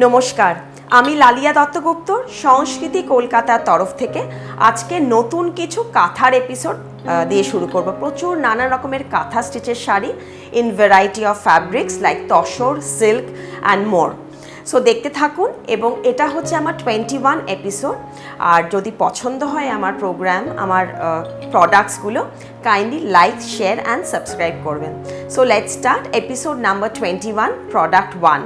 নমস্কার, আমি লালিয়া দত্তগুপ্ত সংস্কৃতি কলকাতার তরফ থেকে আজকে নতুন কিছু কাঁথার এপিসোড দিয়ে শুরু করব। প্রচুর নানা রকমের কাঁথা স্টিচের sari in variety of fabrics like tussar, silk and more. So দেখতে থাকুন, এবং এটা হচ্ছে আমার 21 এপিসোড। আর যদি পছন্দ হয় আমার প্রোগ্রাম, আমার প্রোডাক্টসগুলো, kindly like, share and subscribe করবেন। So let's start episode number 21, product 1.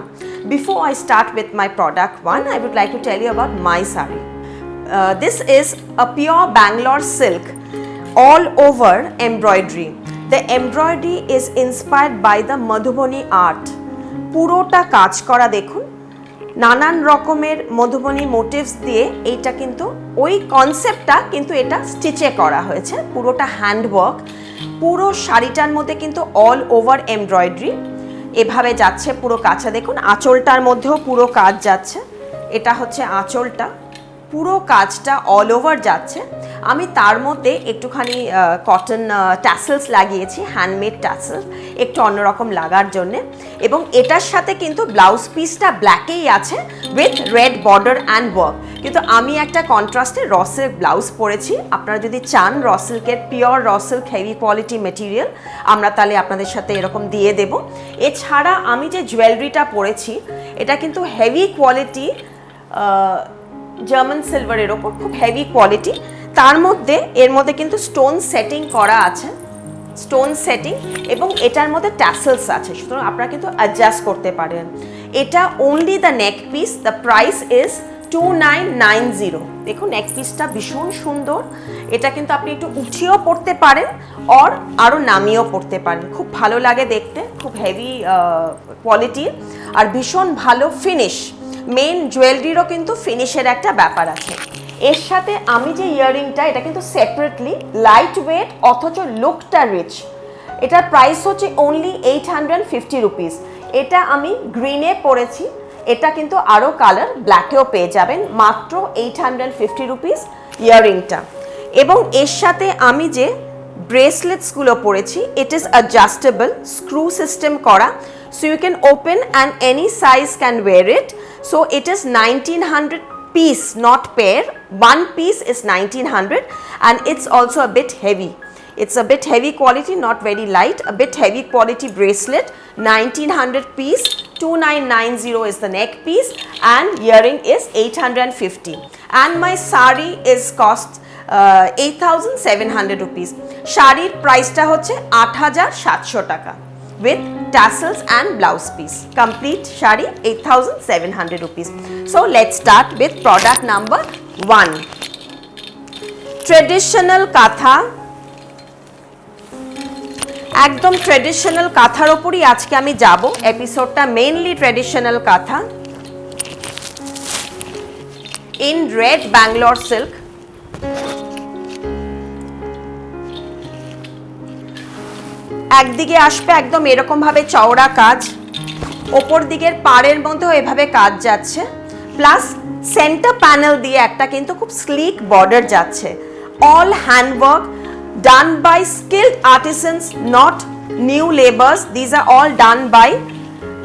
Before I start with my product 1, I would like to tell you about my sari. This is a pure Bangalore silk, all over embroidery. The embroidery is inspired by the Madhubani art. পুরোটা কাজ করা দেখুন, নানান রকমের Madhubani motives দিয়ে এইটা কিন্তু ওই কনসেপ্টটা কিন্তু এটা স্টিচে করা হয়েছে, পুরোটা হ্যান্ডওয়ার্ক। পুরো শাড়িটার মধ্যে কিন্তু অল ওভার এমব্রয়ডারি এভাবে যাচ্ছে পুরো কাজটা। দেখুন আঁচলটার মধ্যেও পুরো কাজ যাচ্ছে, এটা হচ্ছে আঁচলটা, পুরো কাজটা অল ওভার যাচ্ছে। আমি তার মধ্যে একটুখানি কটন ট্যাসেলস লাগিয়েছি, হ্যান্ডমেড ট্যাসেলস, একটু অন্যরকম লাগার জন্যে। এবং এটার সাথে কিন্তু ব্লাউজ পিসটা ব্ল্যাকেই আছে with red border and work. কিন্তু আমি একটা কন্ট্রাস্টে র সিল্ক ব্লাউজ পরেছি। আপনারা যদি চান র সিল্কের, pure raw silk heavy quality material, আমরা তাহলে আপনাদের সাথে এরকম দিয়ে দেব। এছাড়া আমি যে জুয়েলারিটা পরেছি এটা কিন্তু হেভি কোয়ালিটি জার্মান সিলভারের ওপর, খুব হেভি কোয়ালিটি। তার মধ্যে এর মধ্যে কিন্তু স্টোন সেটিং করা আছে, স্টোন সেটিং, এবং এটার মধ্যে ট্যাসেলস আছে, সুতরাং আপনারা কিন্তু অ্যাডজাস্ট করতে পারেন। এটা only the neck piece, the price is 2990। দেখুন নেক পিসটা ভীষণ সুন্দর, এটা কিন্তু আপনি একটু উঠিয়েও পড়তে পারেন আর আরও নামিয়েও পড়তে পারেন, খুব ভালো লাগে দেখতে, খুব হেভি কোয়ালিটি আর ভীষণ ভালো ফিনিশ। মেন জুয়েলারিরও কিন্তু ফিনিশের একটা ব্যাপার আছে। এর সাথে আমি যে ইয়াররিংটা, এটা কিন্তু সেপারেটলি লাইট ওয়েট অথচ লুকটা রিচ। এটার প্রাইস হচ্ছে অনলি 850 রুপিস। এটা আমি গ্রিনে পরেছি, এটা কিন্তু আরও কালার ব্ল্যাকেও পেয়ে যাবেন, মাত্র 850 রুপিস ইয়াররিংটা। এবং এর সাথে আমি যে ব্রেসলেটসগুলো পরেছি, it is adjustable, screw system করা, so you can open and any size can wear it. So it is 1900 piece, not pair. One piece is 1900 and it's also a bit heavy. It's a bit heavy quality, not very light, a bit heavy quality bracelet. 1900 piece, 2990 is the neck piece and earring is 850. And my sari is cost 8700 rupees. শাড়ির প্রাইসটা হচ্ছে 8700 টাকা with tassels and blouse piece. Complete shari 8700 rupees. So let's start with product number 1. Traditional katha. একদম traditional কাঁথার ওপরই আজকে আমি যাব। এপিসোডটা মেইনলি ট্রেডিশনাল কাঁথা ইন রেড ব্যাঙ্গালোর সিল্ক। একদিকে আসবে একদম এরকম ভাবে চওড়া কাজ, ওপর দিকের পাড়ের মধ্যেও এভাবে কাজ যাচ্ছে, প্লাস সেন্টার প্যানেল দিয়ে একটা কিন্তু খুব স্লিক বর্ডার যাচ্ছে। All handwork done by skilled artisans, not new labours. These are all done by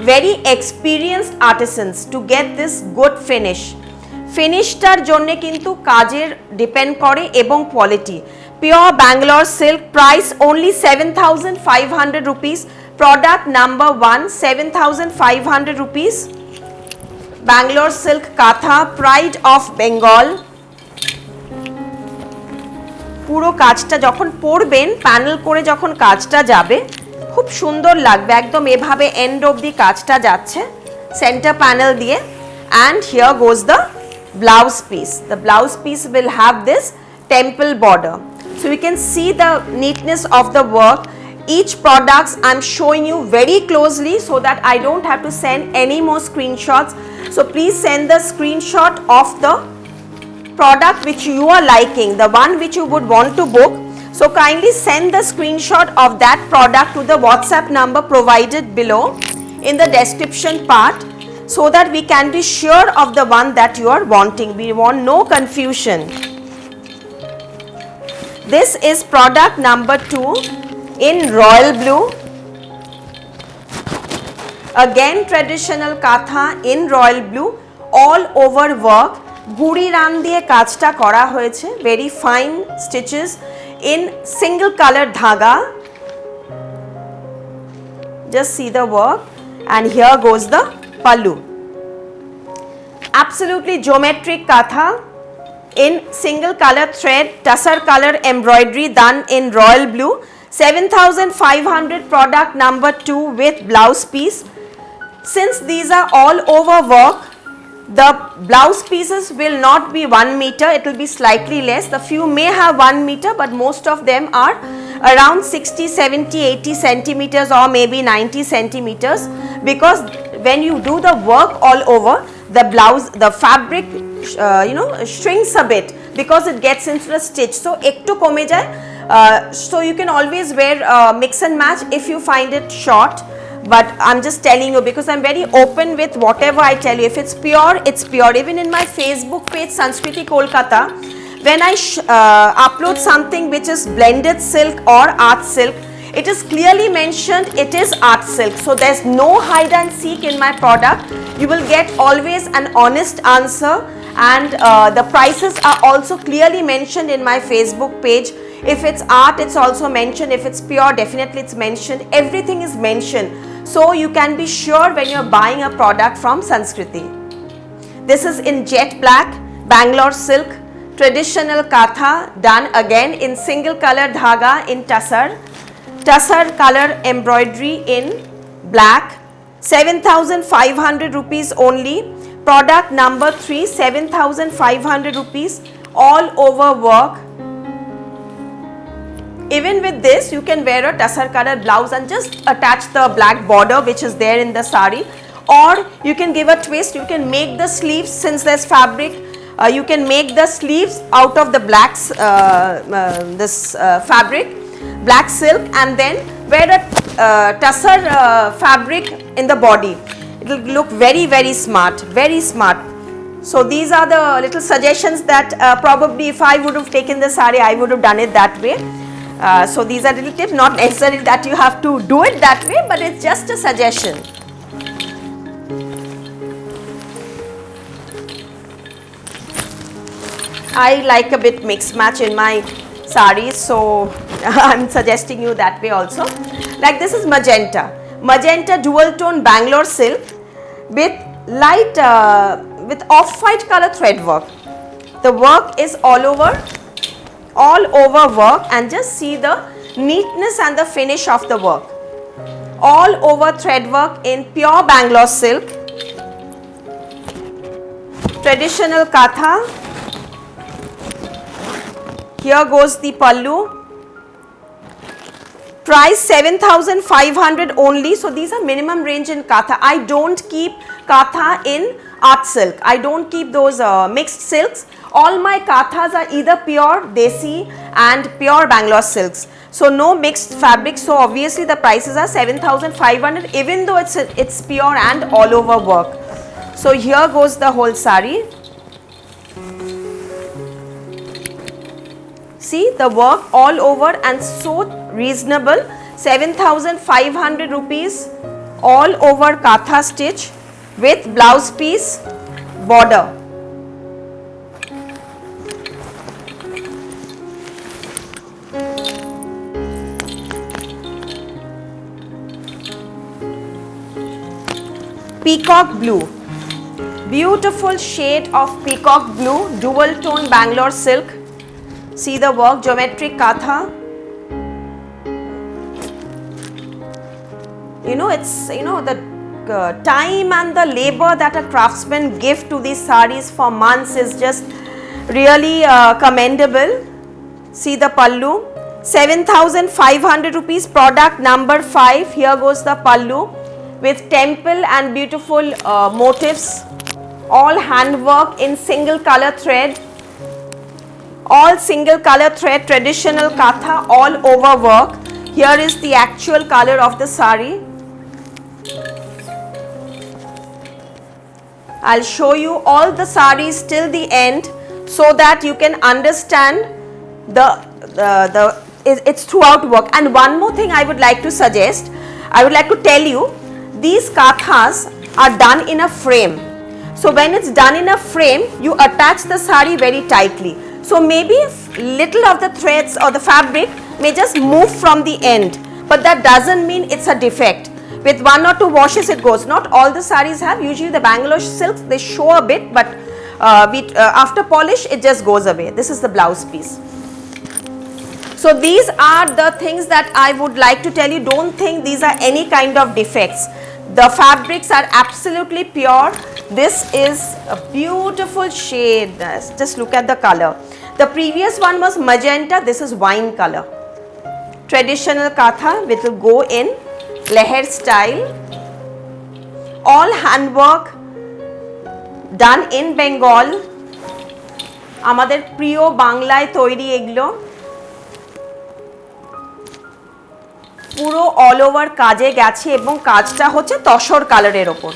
very experienced artisans to get this good finish. ফিনিশটার জন্যে কিন্তু কাজের ডিপেন্ড করে এবং quality. Pure Bangalore silk, price only 7500 rupees. Product number 1, 7500 rupees. Bangalore silk katha, pride of Bengal. পুরো কাজটা যখন পরবেন, প্যানেল করে যখন কাজটা যাবে, খুব সুন্দর লাগবে। একদম এভাবে এন্ড অবধি কাজটা যাচ্ছে সেন্টার প্যানেল দিয়ে। And here goes the blouse piece. The blouse piece will have this temple border. So we can see the neatness of the work. Each products I'm showing you very closely so that I don't have to send any more screenshots. So please send the screenshot of the product which you are liking, the one which you would want to book. So kindly send the screenshot of that product to the WhatsApp number provided below in the description part, so that we can be sure of the one that you are wanting. We want no confusion. This is product number 2 in royal blue. again traditional katha in royal blue, all over work, guri ran diye kajta kora hoyeche, very fine stitches in single color dhaga. Just see the work, and here goes the pallu. Absolutely geometric katha in single color thread, tussar color embroidery done in royal blue. 7,500 product number 2 with blouse piece. Since these are all over work, the blouse pieces will not be 1 meter, it will be slightly less. The few may have 1 meter, but most of them are around 60, 70, 80 centimeters or maybe 90 centimeters, because when you do the work all over, the blouse, the fabric shrinks a bit because it gets into the stitch. So ektu kome jay. So you can always wear mix and match if you find it short, but I'm just telling you because I'm very open with whatever I tell you. If it's pure, it's pure. Even in my Facebook page Sanskriti Kolkata, when I upload something which is blended silk or art silk, it is clearly mentioned it is art silk. So there's no hide and seek in my product. You will get always an honest answer, and the prices are also clearly mentioned in my Facebook page. If it's art, it's also mentioned. If it's pure, definitely it's mentioned. Everything is mentioned. So you can be sure when you're buying a product from Sanskriti. This is in jet black, Bangalore silk, traditional katha done again in single color dhaga in tussar. Tussar color embroidery in black. 7,500 rupees only. Product number 3, 7,500 rupees, all over work. Even with this, you can wear a tussar color blouse and just attach the black border which is there in the sari, or you can give a twist. You can make the sleeves, since there's fabric, you can make the sleeves out of the blacks, fabric, black silk, and then wear a tussar fabric in the body. It will look very, very smart, very smart. So these are the little suggestions that probably if I would have taken the sari, I would have done it that way. So these are little tips, not necessarily that you have to do it that way, but it's just a suggestion. I like a bit mix match in my saris, so I'm suggesting you that way also. Like this is magenta, magenta dual tone Bangalore silk with light with off-white color thread work. The work is all over work, and just see the neatness and the finish of the work. All over thread work in pure Bangalore silk, traditional katha. Here goes the pallu. Price 7,500 only. So these are minimum range in katha. I don't keep katha in art silk. I don't keep those mixed silks. All my kathas are either pure desi and pure Bangalore silks. So no mixed fabric. So obviously the prices are 7,500, even though it's pure and all over work. So here goes the whole sari. See the work all over and so reasonable. 7,500 rupees, all over katha stitch with blouse piece, border. Peacock blue, beautiful shade of peacock blue, dual tone Bangalore silk. See the work, geometric katha. It's the time and the labor that a craftsman give to these saris for months is just really commendable. See the pallu, 7,500 rupees, product number 5. Here goes the pallu with temple and beautiful motifs, all handwork in single color thread. All single color thread, traditional katha, all over work. Here is the actual color of the sari. I'll show you all the saris till the end so that you can understand it's throughout work. And one more thing I would like to suggest, I would like to tell you These kathas are done in a frame. So when it's done in a frame, you attach the sari very tightly. So maybe little of the threads or the fabric may just move from the end, but that doesn't mean it's a defect. With 1 or 2 washes it goes. Not all the saris have. Usually the Bangalore silks, they show a bit, but after polish it just goes away. This is the blouse piece. So these are the things that I would like to tell you. Don't think these are any kind of defects. The fabrics are absolutely pure. This is a beautiful shade. Just look at the color. The previous one was magenta. This is wine color. Traditional katha, which will go in leher style. All handwork done in Bengal. আমাদের প্রিয় বাংলায় তৈরি এগুলো। পুরো all over কাজে গেছে এবং কাজটা হচ্ছে তসর কালারের ওপর।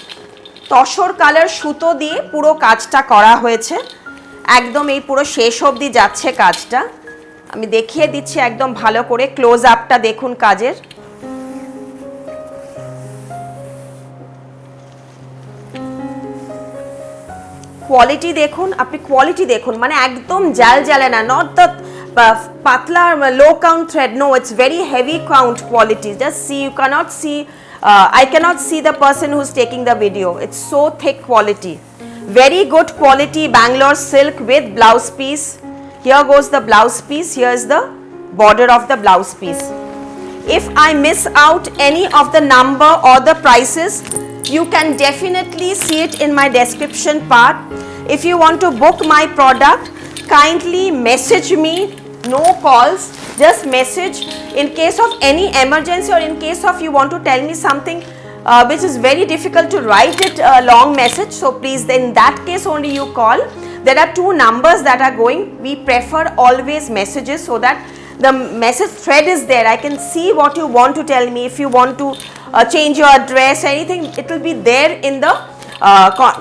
তসর কালার সুতো দিয়ে পুরো কাজটা করা হয়েছে। একদম এই পুরো শেষ অবধি যাচ্ছে কাজটা। আমি দেখিয়ে দিচ্ছি একদম ভালো করে, ক্লোজ আপটা দেখুন কাজের। কোয়ালিটি দেখুন, আপনি কোয়ালিটি দেখুন, মানে একদম জাল জালে না, not the patla low count thread, no, it's very heavy count quality. Just see, you cannot see, I cannot see the person who's taking the video. It's so thick quality, very good quality Bangalore silk with blouse piece. Here goes the blouse piece, here is the border of the blouse piece. If I miss out any of the number or the prices, you can definitely see it in my description part. If you want to book my product, kindly message me, no calls, just message. In case of any emergency or in case of you want to tell me something which is very difficult to write it a long message, so please, in that case only you call. There are 2 numbers that are going. We prefer always messages so that the message thread is there. I can see what you want to tell me. If you want to change your address, anything, it will be there in the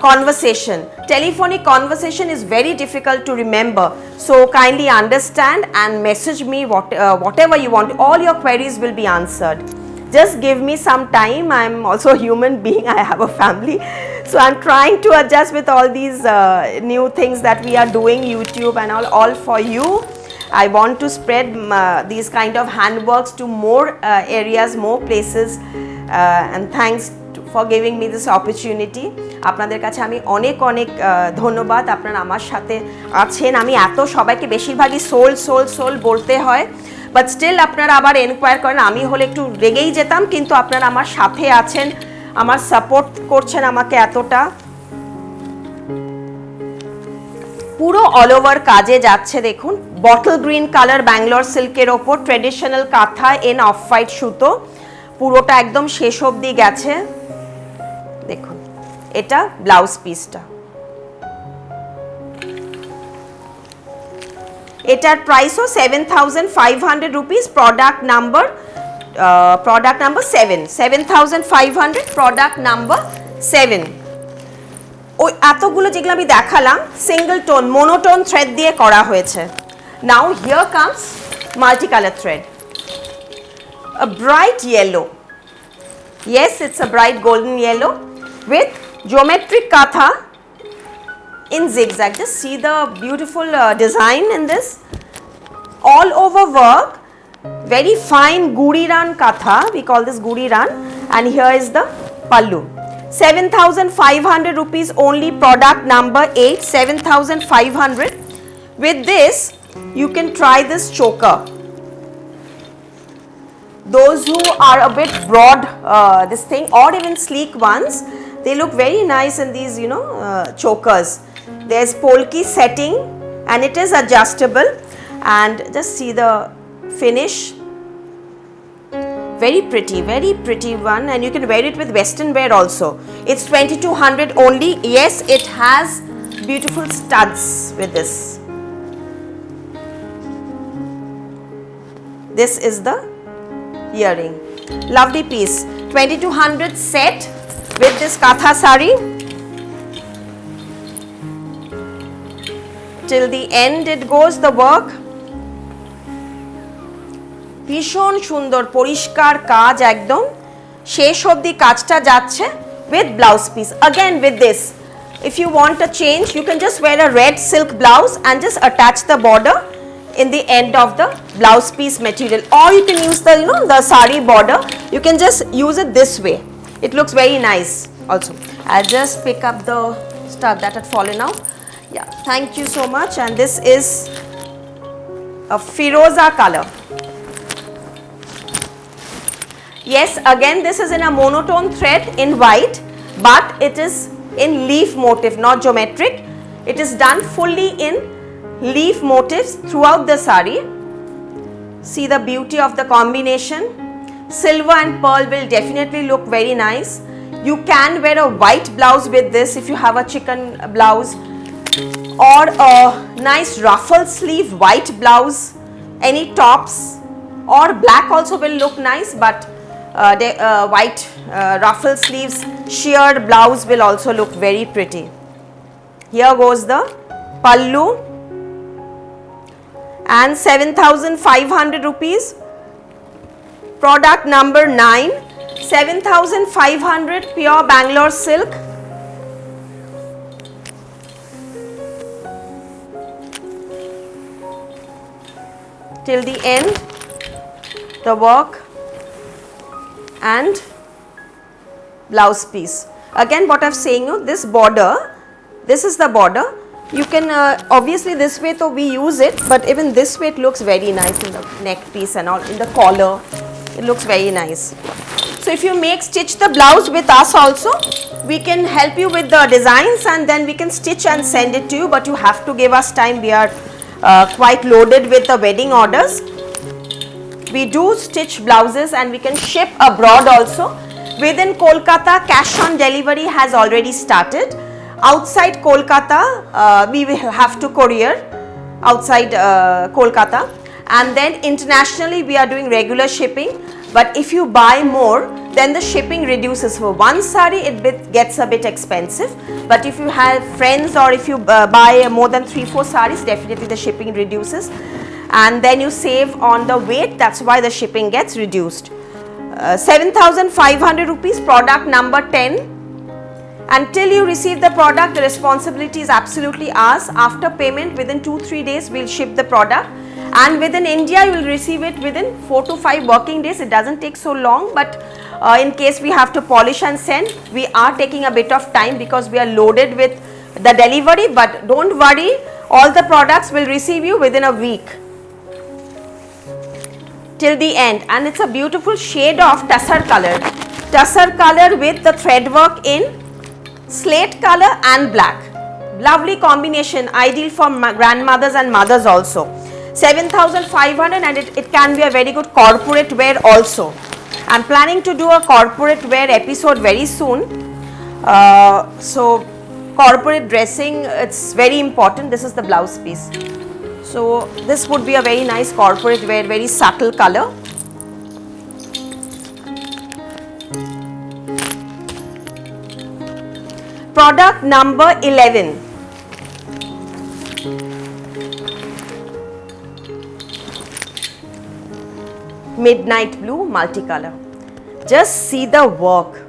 conversation. Telephonic conversation is very difficult to remember, so kindly understand and message me whatever you want. All your queries will be answered. Just give me some time. I'm also a human being. I have a family, so I'm trying to adjust with all these new things that we are doing, YouTube and all for you. I want to spread these kind of handworks to more areas, more places, and thanks for giving me this opportunity. আপনাদের কাছে আমি অনেক অনেক ধন্যবাদ, আপনারা আমার সাথে আছেন। আমি এত সবাইকে বেশিরভাগই সোল বলতে হয়, বাট স্টিল আপনারা আবার এনকোয়ার করেন। আমি হলে একটু রেগেই যেতাম, কিন্তু আপনারা আমার সাথে আছেন, আমার সাপোর্ট করছেন আমাকে এতটা। পুরো অল ওভার কাজে যাচ্ছে দেখুন। বটল গ্রিন কালার ব্যাঙ্গালোর সিল্কের ওপর ট্রেডিশনাল কাঁথা এন অফ হোয়াইট সুতো, পুরোটা একদম শেষ অবধি গেছে। দেখুন এটা ব্লাউজ পিসটা। এটার প্রাইসও 7,500 rupees. Product number 7, 7,500, product number 7। ওই এতগুলো যেগুলো আমি দেখালাম সিঙ্গল টোন মোনোটোন থ্রেড দিয়ে করা হয়েছে। Now here comes multi colour thread, a bright yellow, yes, it's a bright golden yellow with geometric katha in zigzag. Just see the beautiful design in this, all over work, very fine guri ran katha, we call this guri ran, and here is the pallu. 7,500 rupees only, product number 8, 7,500. With this you can try this choker. Those who are a bit broad this thing, or even sleek ones, they look very nice in these, you know, chokers. There's polki setting and it is adjustable, and just see the finish. Very pretty one, and you can wear it with western wear also. It's 2,200 only. Yes, it has beautiful studs with this. This is the earring. Lovely piece. 2,200 set with this katha sari. Till the end it goes, the work. ভীষণ সুন্দর পরিষ্কার কাজ, একদম শেষ অবধি কাজটা যাচ্ছে with blouse piece. Again with this, if you want a change, you can just wear a red silk blouse and just attach the border in the end of the blouse piece material, or you can use the the sari border. You can just use it this way. It looks very nice also. I'll just pick up the stuff that had fallen out. Yeah, thank you so much. And this is a Firoza color. Yes, again this is in a monotone thread in white, but it is in leaf motif, not geometric. It is done fully in leaf motifs throughout the sari. See the beauty of the combination. Silver and pearl will definitely look very nice. You can wear a white blouse with this if you have a chicken blouse, or a nice ruffle sleeve white blouse, any tops, or black also will look nice, but white ruffle sleeves sheared blouse will also look very pretty. Here goes the pallu, and 7,500 rupees. Product number 9, 7,500, pure Bangalore silk. Till the end, the work and blouse piece. Again, what I've saying you, this border, this is the border. You can obviously this way so we use it, but even this way it looks very nice in the neck piece and all, in the collar. It looks very nice. So if you stitch the blouse with us also, we can help you with the designs and then we can stitch and send it to you, but you have to give us time. We are quite loaded with the wedding orders. We do stitch blouses and we can ship abroad also. Within Kolkata, cash on delivery has already started. Outside Kolkata, we will have to courier outside Kolkata, and then internationally we are doing regular shipping. But if you buy more, then the shipping reduces. For one sari, it gets a bit expensive. But if you have friends or if you buy more than 3-4 saris, definitely the shipping reduces. And then you save on the weight. That's why the shipping gets reduced. 7,500 rupees, product number 10. Until you receive the product, the responsibility is absolutely ours. After payment, within 2-3 days, we'll ship the product. And within India, you will receive it within 4 to 5 working days. It doesn't take so long, but in case we have to polish and send, we are taking a bit of time because we are loaded with the delivery. But don't worry, all the products will receive you within a week. Till the end, and it's a beautiful shade of tussar color with the thread work in slate color and black. Lovely combination, ideal for grandmothers and mothers also. 7,500, and it can be a very good corporate wear also. I'm planning to do a corporate wear episode very soon. So corporate dressing, it's very important. This is the blouse piece. So this would be a very nice corporate wear, very subtle color. Product number 11. Midnight blue multicolor. Just see the work.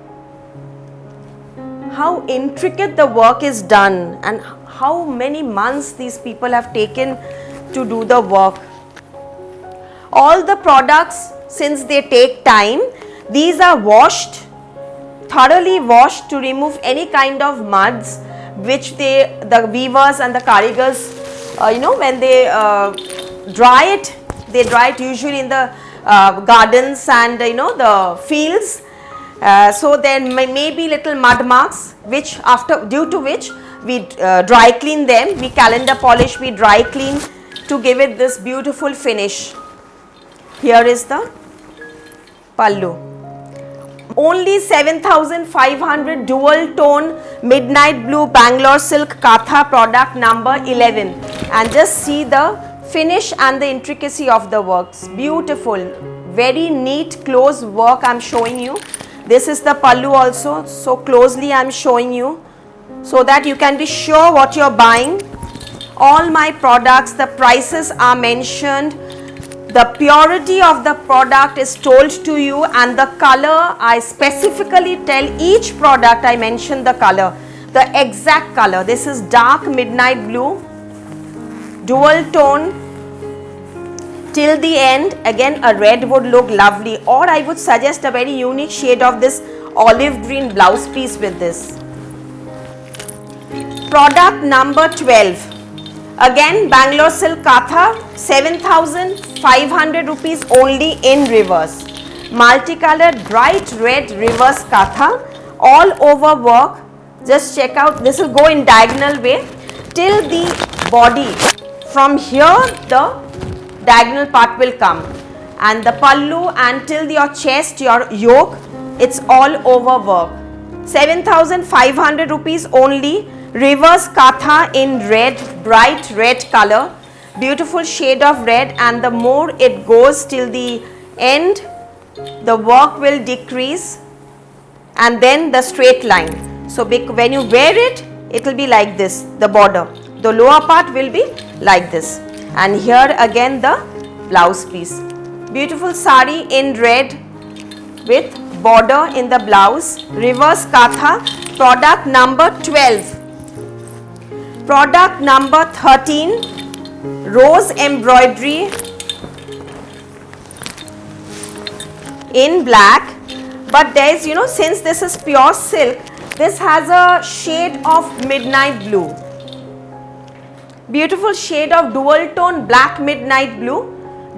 How intricate the work is done and how many months these people have taken to do the work. All the products, since they take time, these are washed, thoroughly washed to remove any kind of muds which the weavers and the karigars, when they dry it usually in the gardens and the fields. So there may be little mud marks due to which we dry clean them, we calendar polish, we dry clean to give it this beautiful finish. Here is the pallu. Only 7,500, dual tone midnight blue Bangalore silk Katha, product number 11. And just see the finish and the intricacy of the works. Beautiful, very neat close work I'm showing you. This is the pallu also, so closely I'm showing you so that you can be sure what you're buying. All my products, the prices are mentioned The purity of the product is told to you, and the color, I specifically tell each product, I mention the color, the exact color. This is dark midnight blue, dual tone till the end. Again, a red would look lovely, or I would suggest a very unique shade of this olive green blouse piece with this. Product number 12. Again, Bangalore Silk Katha, 7,500 rupees only in reverse. Multicolored bright red reverse Katha, all over work. Just check out, this will go in diagonal way till the body. From here, the diagonal part will come. And the pallu and till your chest, your yoke, it's all over work. 7,500 rupees only. Reverse Katha in red, bright red color, beautiful shade of red, and the more it goes till the end, the work will decrease, and then the straight line. So when you wear it, it will be like this, the border. The lower part will be like this. And here again the blouse piece. Beautiful sari in red with border in the blouse. Reverse Katha, product number 12. Product number 13, rose embroidery in black, but there is, since this is pure silk, this has a shade of midnight blue. Beautiful shade of dual tone black midnight blue,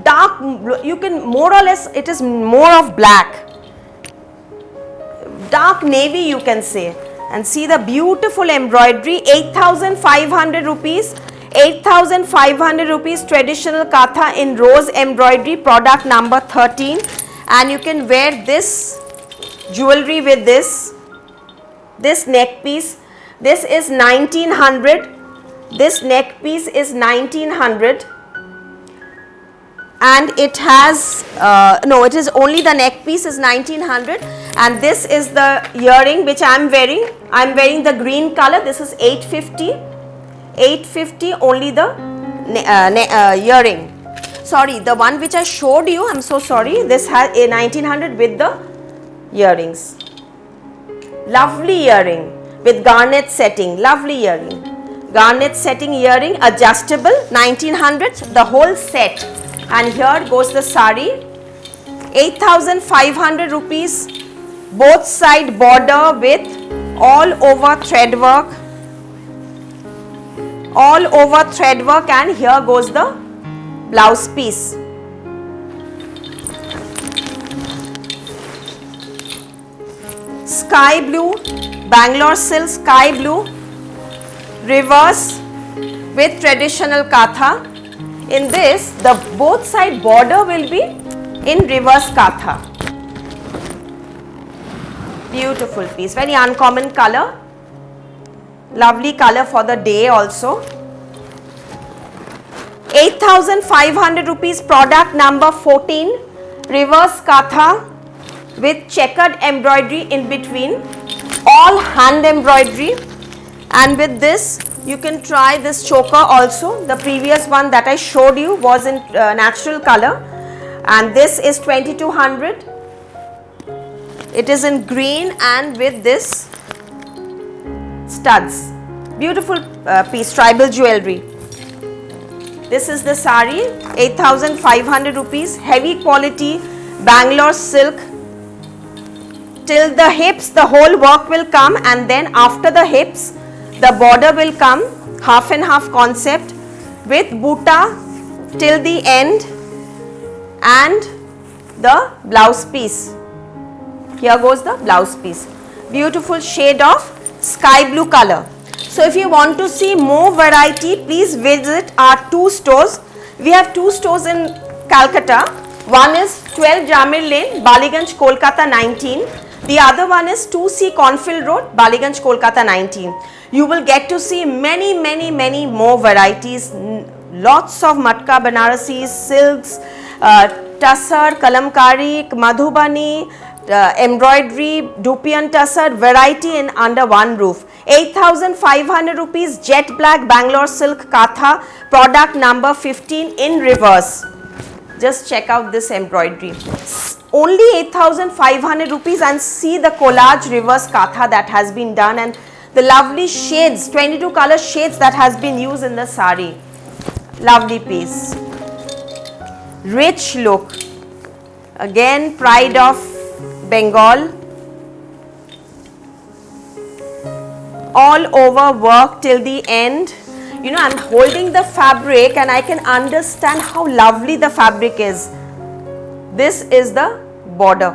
dark blue, you can more or less, it is more of black, dark navy you can say. And see the beautiful embroidery, 8,500 rupees, 8,500 rupees traditional Katha in rose embroidery, product number 13. And you can wear this jewelry with this neck piece. This is 1900, this neck piece is 1900. And it has, it is only the neck piece is 1900, and this is the earring which I am wearing. I am wearing the green color. This is 850, 850 only the earring. Sorry, the one which I showed you, I am so sorry. This has a 1900 with the earrings. Lovely earring with garnet setting. Lovely earring. Garnet setting earring, adjustable, 1900, the whole set. And here goes the sari, 8,500 rupees, both side border with all over thread work, and here goes the blouse piece. Sky blue, Bangalore silk sky blue, reverse with traditional Katha. In this, the both side border will be in reverse Katha. Beautiful piece, very uncommon color. Lovely color for the day also. 8,500 rupees, product number 14. Reverse Katha with checkered embroidery in between. All hand embroidery. And with this, you can try this choker also. The previous one that I showed you was in natural color, and this is 2200. It is in green and with this studs. Beautiful piece, tribal jewelry. This is the sari, 8,500 rupees, heavy quality Bangalore silk. Till the hips, the whole work will come, and then after the hips, the border will come, half and half concept with buta till the end, and the blouse piece. Here goes the blouse piece. Beautiful shade of sky blue color. So if you want to see more variety, please visit our two stores. We have two stores in Calcutta. One is 12 Jamir Lane, Baliganj, Kolkata 19. The other one is 2C Cornfield Road, Baliganj, Kolkata 19. You will get to see many more varieties. Lots of matka, Banarasi, silks, tussar, kalamkari, madhubani, embroidery, dupian tussar, variety in under one roof. 8,500 rupees jet black Bangalore silk Katha, product number 15 in reverse. Just check out this embroidery. Only 8,500 rupees, and see the collage reverse katha that has been done, and the lovely shades, 22 color shades that has been used in the sari. Lovely piece. Rich look. Again, pride of Bengal. All over work till the end. You know, I'm holding the fabric and I can understand how lovely the fabric is. This is the border.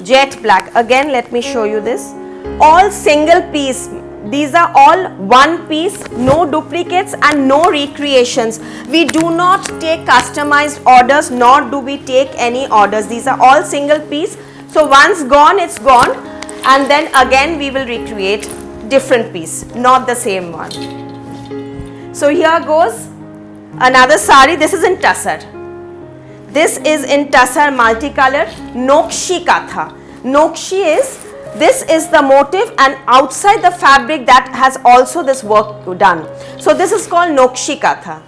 Jet black. Again, let me show you this. All single piece. These are all one piece, no duplicates and no recreations. We do not take customized orders, nor do we take any orders. These are all single piece. So once gone, it's gone, and then again we will recreate different piece, not the same one. So here goes another sari. This is in Tussar. This is in Tussar multicolor Nokshi Katha. Nokshi is, this is the motif, and outside the fabric that has also this work done. So this is called Nokshi Katha.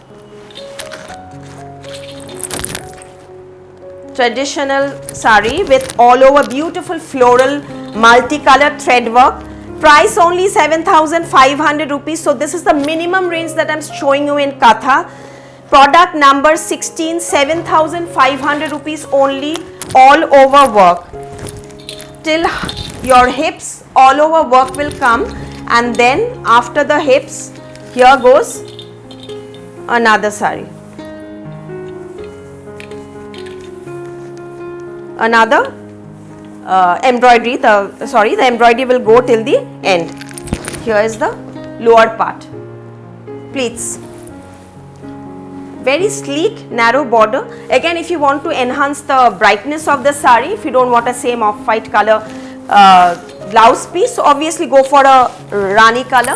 Traditional sari with all over beautiful floral multicolor thread work. Price only 7,500 rupees. So this is the minimum range that I'm showing you in Katha. Product number 16, 7,500 rupees only, all over work. Till your hips, all over work will come, and then after the hips, here goes another sari. Another embroidery, the embroidery will go till the end. Here is the lower part. Pleats. Very sleek, narrow border. Again, if you want to enhance the brightness of the sari, if you don't want a same off-white color blouse piece, so obviously go for a Rani color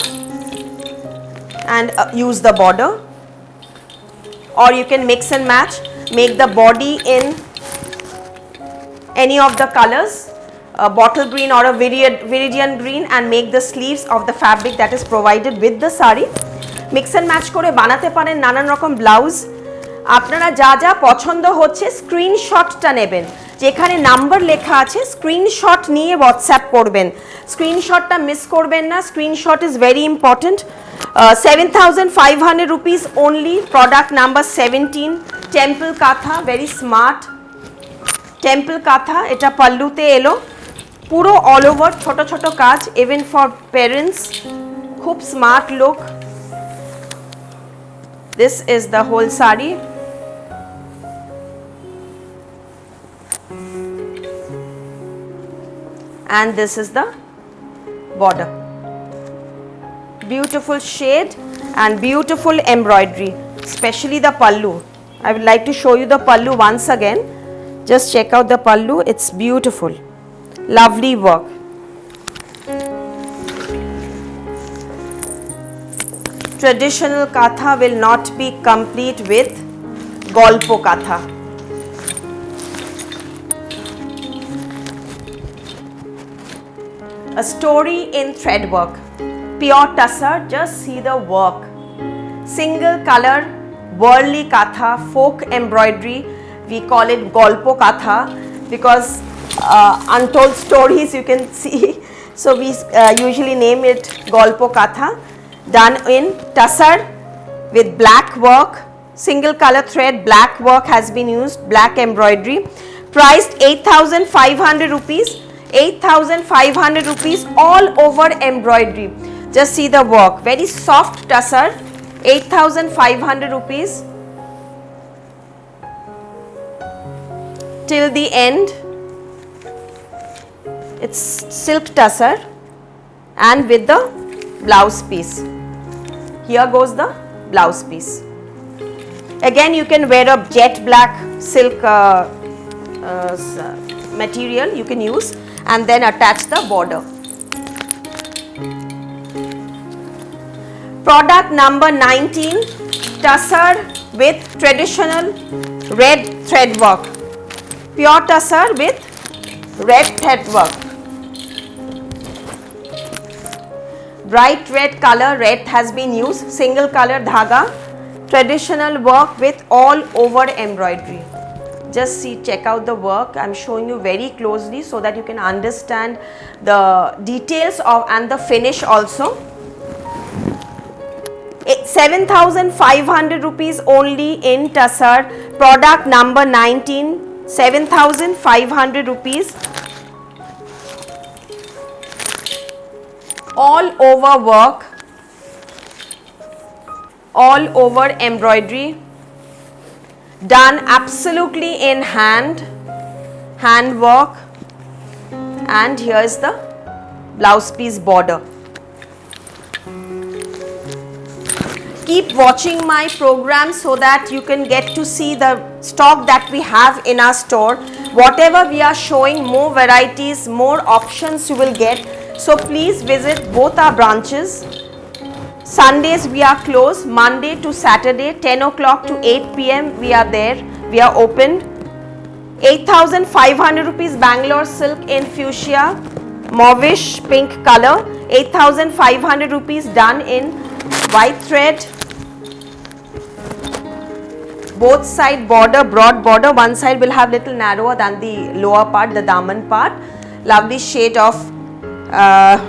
and use the border. Or you can mix and match, make the body in any of the colors, a bottle green or a viridian green, and make the sleeves of the fabric that is provided with the sari. Mix and match করে বানাতে পারেন নানান রকম blouse. আপনারা যা যা পছন্দ হচ্ছে স্ক্রিনশটটা নেবেন, যেখানে নাম্বার লেখা আছে স্ক্রিনশট নিয়ে হোয়াটসঅ্যাপ করবেন। স্ক্রিনশটটা মিস করবেন না, screenshot is very important. 7,500 rupees only, product number 17, temple কাঁথা, ভেরি স্মার্ট টেম্পল কাঁথা। এটা পাল্লুতে এলো, পুরো অল ওভার ছোট ছোট কাজ, ইভেন ফর প্যারেন্টস, খুব smart look. This is the whole sari. And this is the border. Beautiful shade and beautiful embroidery, especially the pallu. I would like to show you the pallu once again. Just check out the pallu, it's beautiful. Lovely work. Traditional katha will not be complete with Golpo Katha. A story in thread work. Pure Tussar, just see the work. Single color, Worli Katha, folk embroidery. We call it Golpo Katha because untold stories you can see. So we usually name it Golpo Katha. Done in Tussar with black work, single color thread, black work has been used, black embroidery. Priced 8,500 rupees, 8,500 rupees, all over embroidery. Just see the work, very soft Tussar, 8,500 rupees. Till the end, it's silk Tussar and with the blouse piece. Here goes the blouse piece. Again, you can wear a jet black silk material you can use, and then attach the border. Product number 19, Tussar with traditional red thread work. Pure Tussar with red thread work. Bright red color, red has been used, single color dhaga, traditional work with all over embroidery. Just see, check out the work. I'm showing you very closely so that you can understand the details of and the finish also. 7,500 rupees only in Tassar. Product number 19, 7,500 rupees. All over work, all over embroidery, done absolutely in hand work, and here is the blouse piece border. Keep watching my program so that you can get to see the stock that we have in our store. Whatever we are showing, more varieties, more options you will get. So please visit both our branches. Sundays we are closed, Monday to Saturday, 10 o'clock to 8 p.m. we are there, we are open. 8,500 rupees Bangalore silk in fuchsia, mauvish pink color. 8,500 rupees done in white thread. Both side border, broad border. One side will have little narrower than the lower part, the daman part. Lovely shade of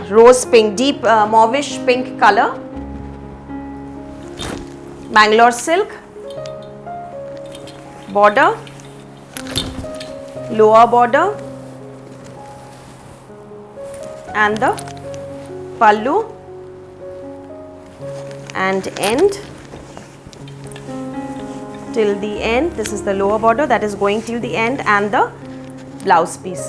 rose pink, deep mauvish pink color. Bangalore silk, border, lower border, and the pallu and end till the end. This is the lower border that is going till the end, and the blouse piece.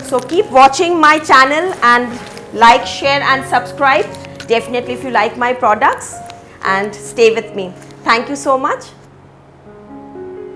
So keep watching my channel and like, share and subscribe definitely if you like my products, and stay with me. Thank you so much.